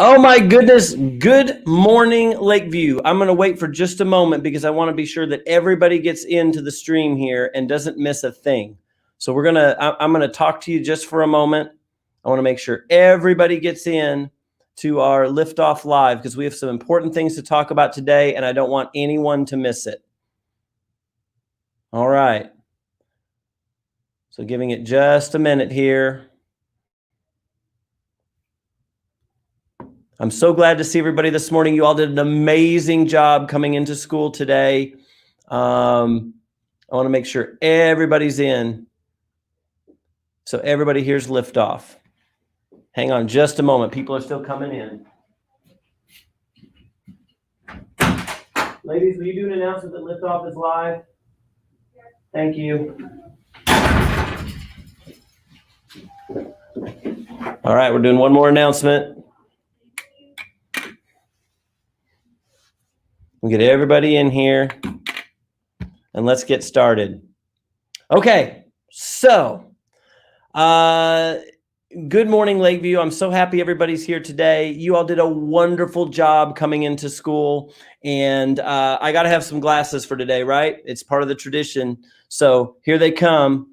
Oh my goodness. Good morning, Lakeview. I'm going to wait for just a moment because I want to be sure that everybody gets into the stream here and doesn't miss a thing. So I'm going to talk to you just for a moment. I want to make sure everybody gets in to our LIftoff Live because we have some important things to talk about today and I don't want anyone to miss it. All right. So giving it just a minute here. I'm so glad to see everybody this morning. You all did an amazing job coming into school today. I want to make sure everybody's in. So everybody here's LIftoff. Hang on just a moment. People are still coming in. Ladies, will you do an announcement that LIftoff is live? Thank you. All right, we're doing one more announcement. We'll get everybody in here and let's get started. Okay, so good morning, Lakeview. I'm so happy everybody's here today. You all did a wonderful job coming into school, and I got to have some glasses for today, right? It's part of the tradition. So here they come.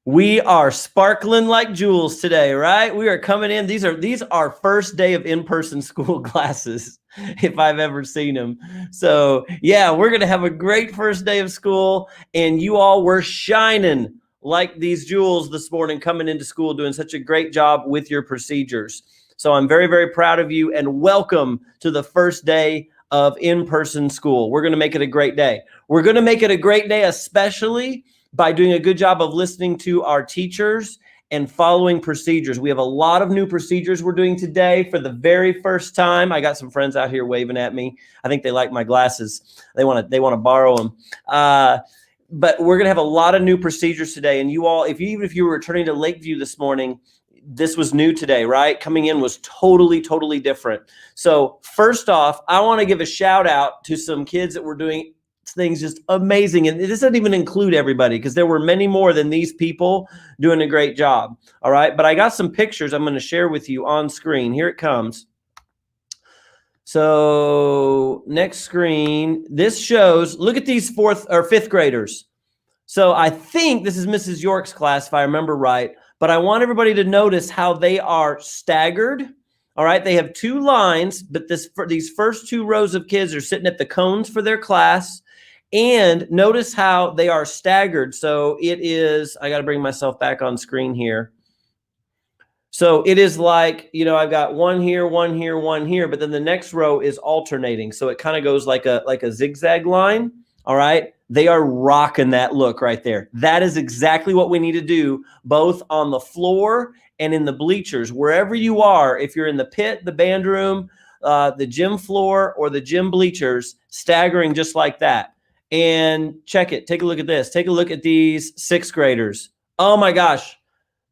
We are sparkling like jewels today, right? We are coming in. These are first day of in-person school glasses, if I've ever seen them. So yeah, we're going to have a great first day of school, and you all were shining like these jewels this morning coming into school, doing such a great job with your procedures. So I'm very, very proud of you, and welcome to the first day of in-person school. We're going to make it a great day. We're going to make it a great day, especially by doing a good job of listening to our teachers and following procedures. We have a lot of new procedures we're doing today for the very first time. I got some friends out here waving at me. I think they like my glasses. They want to borrow them. But we're going to have a lot of new procedures today. And you all, even if you were returning to Lakeview this morning, this was new today, right? Coming in was totally, totally different. So first off, I want to give a shout out to some kids that were doing things just amazing. And this doesn't even include everybody because there were many more than these people doing a great job. All right. But I got some pictures I'm going to share with you on screen. Here it comes. So next screen, this shows, look at these fourth or fifth graders. So I think this is Mrs. York's class, if I remember right, but I want everybody to notice how they are staggered. All right. They have two lines, but these first two rows of kids are sitting at the cones for their class. And notice how they are staggered. So it is, I got to bring myself back on screen here. So it is like, I've got one here, one here, one here, but then the next row is alternating. So it kind of goes like a zigzag line. All right. They are rocking that look right there. That is exactly what we need to do, both on the floor and in the bleachers, wherever you are. If you're in the pit, the band room, the gym floor, or the gym bleachers, staggering just like that. And check it. Take a look at this. Take a look at these sixth graders. Oh my gosh.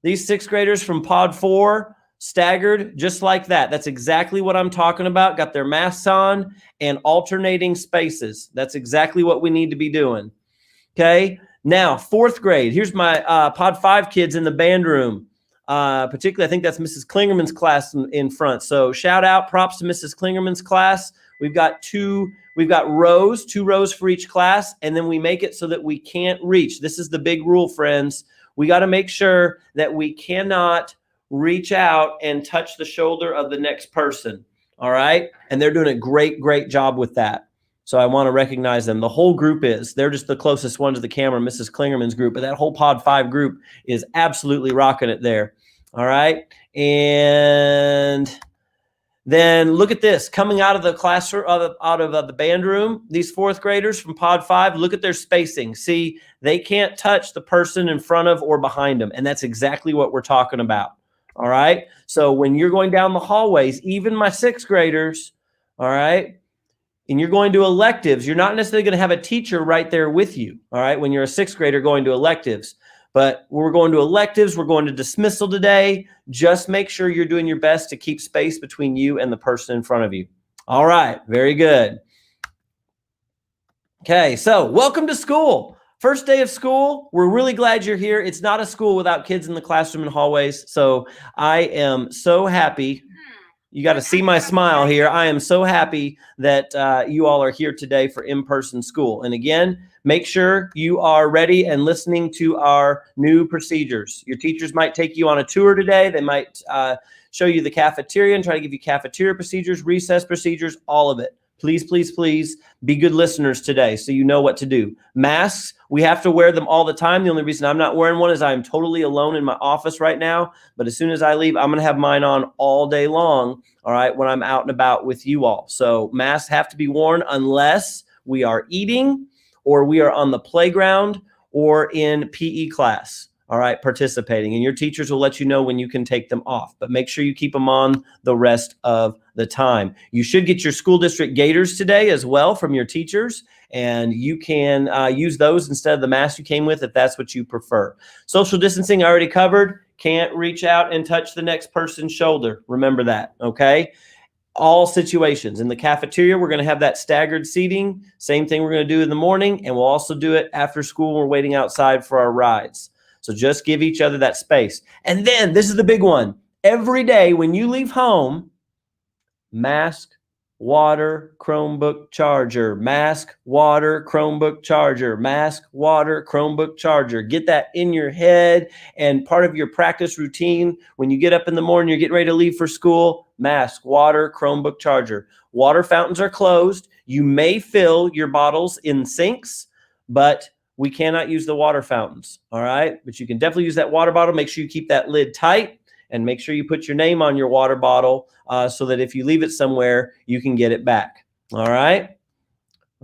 These sixth graders from pod 4 staggered just like that. That's exactly what I'm talking about. Got their masks on and alternating spaces. That's exactly what we need to be doing. Okay. Now, fourth grade. Here's my pod 5 kids in the band room. Particularly, I think that's Mrs. Klingerman's class in front. So shout out, props to Mrs. Klingerman's class. We've got two rows for each class, and then we make it so that we can't reach. This is the big rule, friends. We got to make sure that we cannot reach out and touch the shoulder of the next person. All right. And they're doing a great, great job with that. So I want to recognize them. The whole group they're just the closest one to the camera, Mrs. Klingerman's group, but that whole pod 5 group is absolutely rocking it there. All right. And then look at this, coming out of the classroom, out of the band room, these fourth graders from pod 5, look at their spacing. See, they can't touch the person in front of or behind them. And that's exactly what we're talking about. All right. So when you're going down the hallways, even my sixth graders, all right, and you're going to electives, you're not necessarily going to have a teacher right there with you. All right. When you're a sixth grader going to electives, but we're going to electives, we're going to dismissal today. Just make sure you're doing your best to keep space between you and the person in front of you. All right. Very good. Okay. So welcome to school. First day of school. We're really glad you're here. It's not a school without kids in the classroom and hallways. So I am so happy. You got to see my smile here. I am so happy that you all are here today for in-person school. And again, make sure you are ready and listening to our new procedures. Your teachers might take you on a tour today. They might show you the cafeteria and try to give you cafeteria procedures, recess procedures, all of it. Please, please, please be good listeners today so you know what to do. Masks, we have to wear them all the time. The only reason I'm not wearing one is I'm totally alone in my office right now. But as soon as I leave, I'm going to have mine on all day long, all right, when I'm out and about with you all. So masks have to be worn unless we are eating or we are on the playground or in PE class. All right, participating. And your teachers will let you know when you can take them off. But make sure you keep them on the rest of the time. You should get your school district gaiters today as well from your teachers. And you can use those instead of the mask you came with if that's what you prefer. Social distancing, I already covered. Can't reach out and touch the next person's shoulder. Remember that, okay? All situations. In the cafeteria, we're going to have that staggered seating. Same thing we're going to do in the morning. And we'll also do it after school when we're waiting outside for our rides. So just give each other that space. And then this is the big one. Every day when you leave home, mask, water, Chromebook charger, mask, water, Chromebook charger, mask, water, Chromebook charger. Get that in your head and part of your practice routine. When you get up in the morning, you're getting ready to leave for school, mask, water, Chromebook charger. Water fountains are closed. You may fill your bottles in sinks, but we cannot use the water fountains, all right? But you can definitely use that water bottle. Make sure you keep that lid tight and make sure you put your name on your water bottle so that if you leave it somewhere, you can get it back, all right?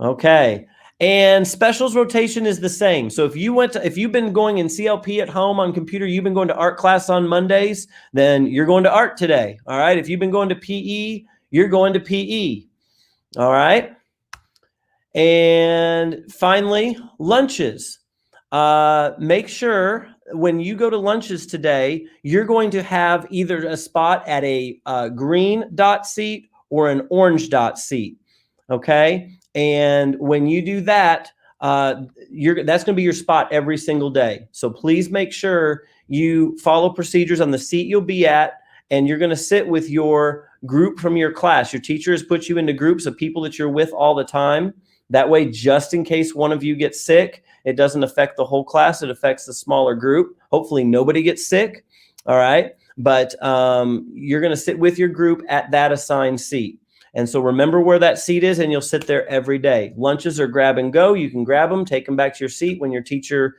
Okay, and specials rotation is the same. So if you've been going in CLP at home on computer, you've been going to art class on Mondays, then you're going to art today, all right? If you've been going to PE, you're going to PE, all right? And finally, lunches. Make sure when you go to lunches today, you're going to have either a spot at a green dot seat or an orange dot seat, okay? And when you do that, that's going to be your spot every single day. So please make sure you follow procedures on the seat you'll be at, and you're going to sit with your group from your class. Your teacher has put you into groups of people that you're with all the time. That way, just in case one of you gets sick, it doesn't affect the whole class. It affects the smaller group. Hopefully nobody gets sick, all right? But you're going to sit with your group at that assigned seat. And so remember where that seat is, and you'll sit there every day. Lunches are grab and go. You can grab them, take them back to your seat when your teacher,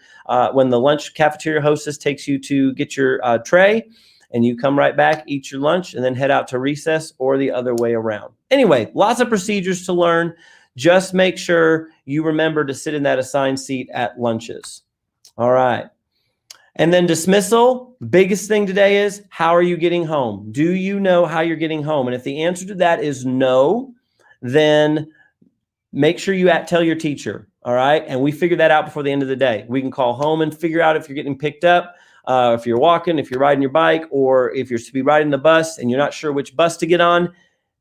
when the lunch cafeteria hostess takes you to get your tray, and you come right back, eat your lunch, and then head out to recess or the other way around. Anyway, lots of procedures to learn. Just make sure you remember to sit in that assigned seat at lunches. All right. And then dismissal, biggest thing today is, how are you getting home? Do you know how you're getting home? And if the answer to that is no, then make sure you tell your teacher, all right? And we figure that out before the end of the day. We can call home and figure out if you're getting picked up, if you're walking, if you're riding your bike, or if you're to be riding the bus and you're not sure which bus to get on.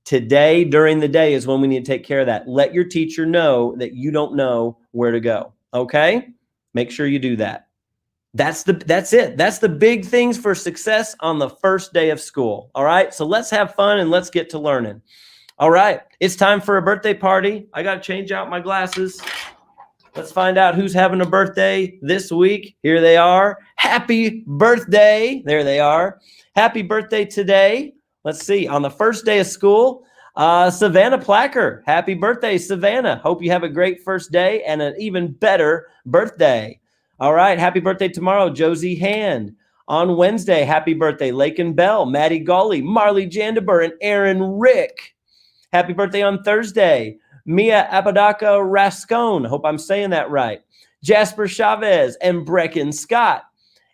Today, during the day, is when we need to take care of that. Let your teacher know that you don't know where to go, okay? Make sure you do that. That's it. That's the big things for success on the first day of school, all right? So let's have fun and let's get to learning. All right, it's time for a birthday party. I got to change out my glasses. Let's find out who's having a birthday this week. Here they are. Happy birthday. There they are. Happy birthday today. Let's see, on the first day of school, Savannah Placker. Happy birthday, Savannah. Hope you have a great first day and an even better birthday. All right, happy birthday tomorrow, Josie Hand. On Wednesday, happy birthday, Lakin Bell, Maddie Gawley, Marley Jandeber, and Aaron Rick. Happy birthday on Thursday, Mia Apodaca Rascone. Hope I'm saying that right. Jasper Chavez and Brecken Scott.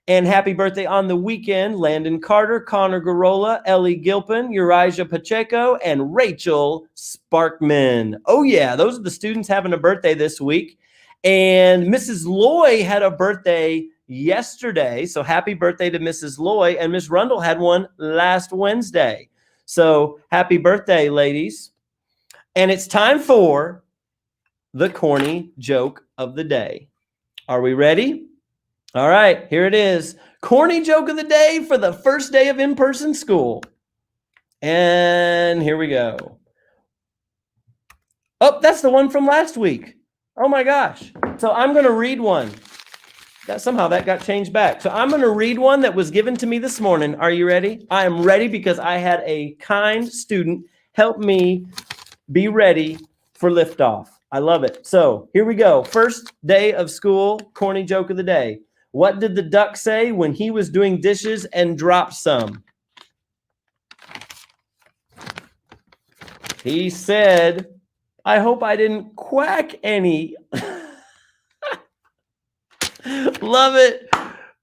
And happy birthday on the weekend, Landon Carter, Connor Garola, Ellie Gilpin, Uriah Pacheco, and Rachel Sparkman. Oh yeah, those are the students having a birthday this week. And Mrs. Loy had a birthday yesterday. So happy birthday to Mrs. Loy. And Miss Rundle had one last Wednesday. So happy birthday, ladies. And it's time for the corny joke of the day. Are we ready? All right, here it is. Corny joke of the day for the first day of in-person school. And here we go. Oh, that's the one from last week. Oh my gosh. So I'm going to read one. Somehow that got changed back. So I'm going to read one that was given to me this morning. Are you ready? I am ready because I had a kind student help me be ready for liftoff. I love it. So here we go. First day of school, corny joke of the day. What did the duck say when he was doing dishes and dropped some? He said, I hope I didn't quack any. Love it.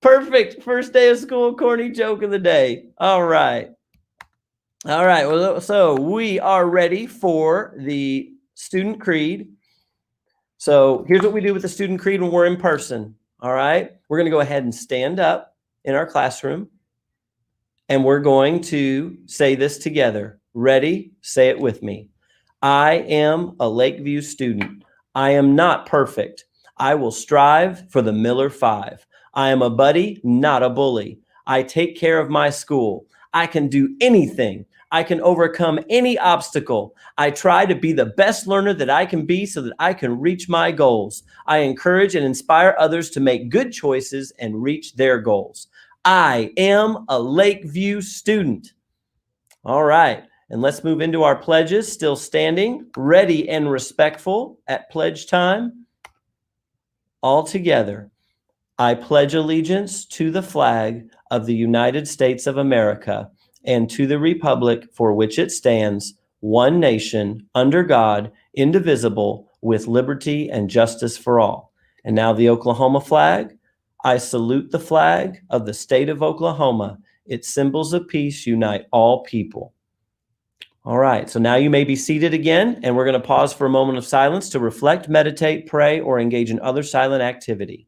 Perfect. First day of school, corny joke of the day. All right. All right. Well, so we are ready for the student creed. So here's what we do with the student creed when we're in person. All right. We're going to go ahead and stand up in our classroom. And we're going to say this together. Ready? Say it with me. I am a Lakeview student. I am not perfect. I will strive for the Miller 5. I am a buddy, not a bully. I take care of my school. I can do anything. I can overcome any obstacle. I try to be the best learner that I can be so that I can reach my goals. I encourage and inspire others to make good choices and reach their goals. I am a Lakeview student. All right. And let's move into our pledges, still standing, ready and respectful at pledge time. All together. I pledge allegiance to the flag of the United States of America and to the republic for which it stands, one nation, under God, indivisible, with liberty and justice for all. And now the Oklahoma flag. I salute the flag of the state of Oklahoma. Its symbols of peace unite all people. All right, so now you may be seated again, and we're going to pause for a moment of silence to reflect, meditate, pray, or engage in other silent activity.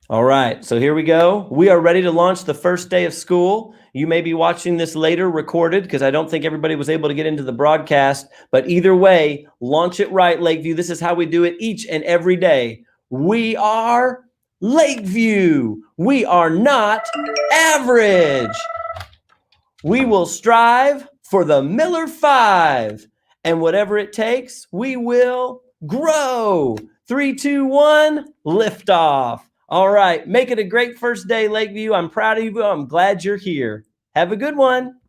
All right, so here we go. We are ready to launch the first day of school. You may be watching this later recorded because I don't think everybody was able to get into the broadcast. But either way, launch it right, Lakeview. This is how we do it each and every day. We are Lakeview. We are not average. We will strive for the Miller 5. And whatever it takes, we will grow. 3, 2, 1, lift off. All right, make it a great first day, Lakeview. I'm proud of you. I'm glad you're here. Have a good one.